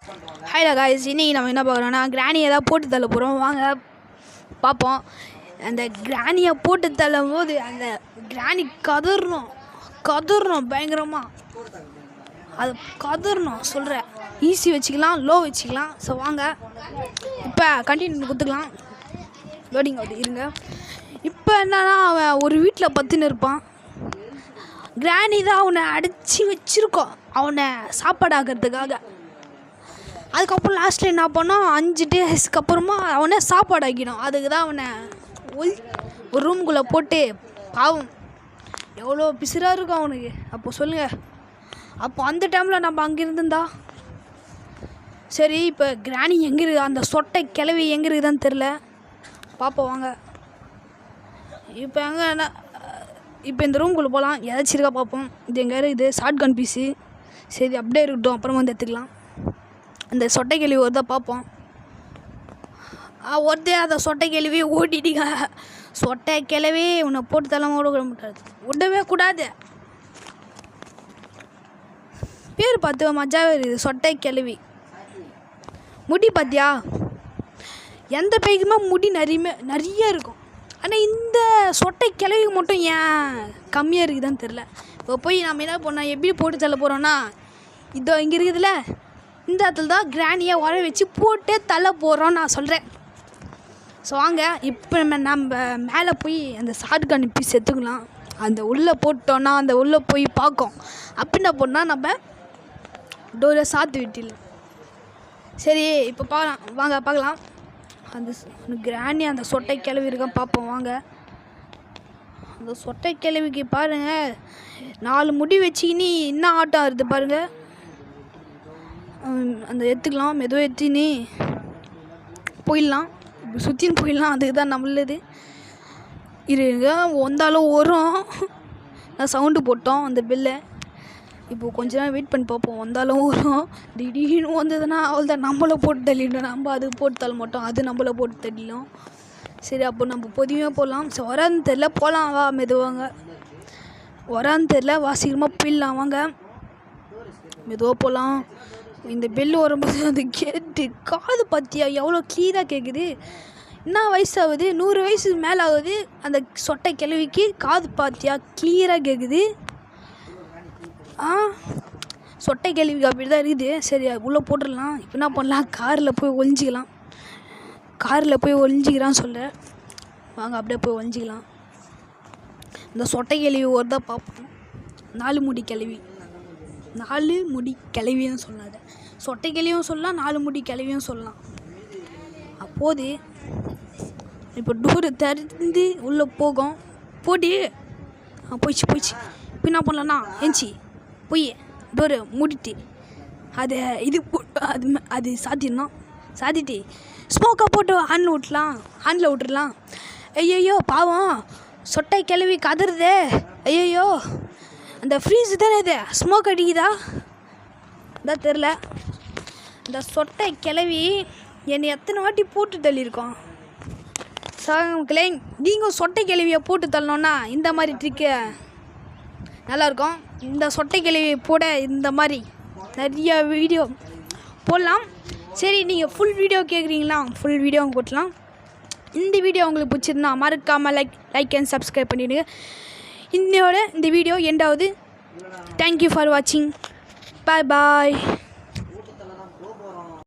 ஹாய்டா guys, இன்னைக்கு நம்ம என்ன பார்க்குறோன்னா கிராணியை தான் போட்டு தள்ள போகிறோம். வாங்க பார்ப்போம். அந்த கிராணியை போட்டு தள்ளும் போது அந்த கிராணி கதறணும் பயங்கரமாக. அது கதறணும் சொல்கிறேன். ஈஸி வச்சுக்கலாம், லோ வச்சுக்கலாம். ஸோ வாங்க இப்போ கண்டினியூ கொடுத்துக்கலாம். லோடிங் ஆகுது இருங்க. இப்போ என்னன்னா அவன் ஒரு வீட்டில் பத்துன்னு இருப்பான். கிராணி தான் அவனை அடித்து வச்சுருக்கோம் அவனை சாப்பாடு ஆக்கிறதுக்காக. அதுக்கப்புறம் லாஸ்ட்டில் என்ன பண்ணோம், 5 டேஸ்க்கு அப்புறமா அவனை சாப்பாடு ஆக்கிடும். அதுக்கு தான் அவனை ஒரு ரூம்குள்ளே போட்டு பாவம் எவ்வளோ பிசுராக இருக்கும் அவனுக்கு. அப்போ சொல்லுங்கள், அப்போ அந்த டைமில் நம்ம அங்கே இருந்திருந்தா சரி. இப்போ கிராணி எங்கே இருக்குது, அந்த சொட்டை கிளவி எங்கே இருக்குதான்னு தெரில. பார்ப்போம் வாங்க. இப்போ எங்கே என்ன, இப்போ இந்த ரூம்குள்ளே போகலாம். ஏதாச்சும் இருக்கா பார்ப்போம். இது எங்கே இருக்குது, ஷார்ட் கன் பீஸு. சரி அப்படியே இருக்கட்டும், அப்புறமா வந்து எடுத்துக்கலாம். அந்த சொட்டை கேள்வி வருதா பார்ப்போம். ஒருத்தே அந்த சொட்டை கேள்வி ஓட்டிட்டீங்க. சொட்டை கிளவி உன்னை போட்டு தள்ளாமல் ஓட மாட்டாது, விடவே கூடாது. பேர் பார்த்து மஜாவே இருக்குது, சொட்டை கிளவி. முடி பார்த்தியா, எந்த பேய்க்குமே முடி நிறைய இருக்கும். ஆனால் இந்த சொட்டை கிளவிக்கு மட்டும் ஏன் கம்மியாக இருக்குதான்னு தெரில. இப்போ போய் நம்ம என்ன பண்ணோம், எப்படி போட்டு தள்ள போகிறோன்னா, இதோ இங்கே இருக்குதுல்ல, இந்த இடத்துல தான் கிராணியை உர வச்சு போட்டு தள்ள போகிறோன்னு நான் சொல்கிறேன். ஸோ வாங்க இப்போ நம்ம மேலே போய் அந்த ஷார்ட் கன் பீஸ் எடுத்துக்கலாம். அந்த உள்ளே போட்டோன்னா அந்த உள்ளே போய் பார்க்கும். அப்படி என்ன பண்ணால் நம்ம டோரை சாத்தி விட்டிடலாம். சரி இப்போ வாங்க பார்க்கலாம். அந்த கிராணி அந்த சொட்டை கிளவி இருக்கான்னு பார்ப்போம் வாங்க. அந்த சொட்டை கிளவிக்கு பாருங்கள், 4 முடி வச்சுக்கின்னு என்ன ஆட்டம் ஆகுது பாருங்கள். அந்த எடுத்துக்கலாம், மெதுவாக எடுத்துன்னு போயிடலாம், சுற்றின்னு போயிடலாம். அதுக்கு தான் நம்மளது இருங்க. வந்தாலும் வரும், நான் சவுண்டு போட்டோம் அந்த பெல்லை. இப்போது கொஞ்ச நேரம் வெயிட் பண்ணி பார்ப்போம். வந்தாலும் வரும். திடீர்னு வந்ததுன்னா அவள் தான் நம்மளை போட்டு தள்ளிடும். நம்ம அது போட்டு தள்ள மாட்டோம், அது நம்மளை போட்டு தள்ளிடும். சரி அப்போ நம்ம பொதுமையாக போகலாம். சரி வரான்னு தெரில, போகலாம் வா மெதுவாங்க. வரான்னு தெரில, சீக்கிரமாக போயிடலாம் வாங்க, மெதுவாக போகலாம். இந்த பெல்லு வரும்போது அது கேட்டு காது பார்த்தியா எவ்வளோ க்ளீனாக கேட்குது. என்ன வயசாகுது, 100 வயசுக்கு மேலே ஆகுது. அந்த சொட்டை கிழவிக்கு காது பார்த்தியா கிளியராக கேட்குது. சொட்டை கேள்விக்கு அப்படி தான் இருக்குது. சரி உள்ளே போட்டுடலாம். இப்போ என்ன பண்ணலாம், காரில் போய் ஒழிஞ்சிக்கிறான்னு சொல்கிறேன். வாங்க அப்படியே போய் ஒழிஞ்சிக்கலாம். இந்த சொட்டை கேள்வி ஒரு தான் பார்ப்போம். 4 முடி கிளவியும் சொல்லாத, சொட்டை கிளவியும் சொல்லலாம், 4 முடி கிளவியும் சொல்லலாம். அப்போது இப்போ டோரை திறந்து உள்ளே போகும். போடி போயிடுச்சு. இப்போ என்ன பண்ணலான்னா, ஏஞ்சி போய் டோரை மூடிட்டு அதை அது சாத்திட்டு ஸ்மோக்காக போட்டு ஹேண்டில் விட்டுடலாம். ஐயோ பாவம் சொட்டை கிளவி கதறுதே. ஐயோ அந்த ஃப்ரீஸ் தானே, இது ஸ்மோக் அடிக்குதா தான் தெரில. இந்த சொட்டை கிளவி என்னை எத்தனை வாட்டி போட்டு தள்ளியிருக்கோம். மக்களே, நீங்கள் சொட்டை கிளவியை போட்டு தள்ளணுன்னா இந்த மாதிரி ட்ரிக்கு நல்லாயிருக்கும். இந்த சொட்டை கிளவி போட இந்த மாதிரி நிறைய வீடியோ போடலாம். சரி நீங்கள் ஃபுல் வீடியோ கேட்குறீங்களா, ஃபுல் வீடியோ போட்டலாம். இந்த வீடியோ உங்களுக்கு பிடிச்சிருந்தா மறக்காமல் லைக் அண்ட் சப்ஸ்கிரைப் பண்ணிவிடுங்க. இந்த வீடியோ எண்டாவது. தேங்க்யூ ஃபார் வாட்சிங். பாய்.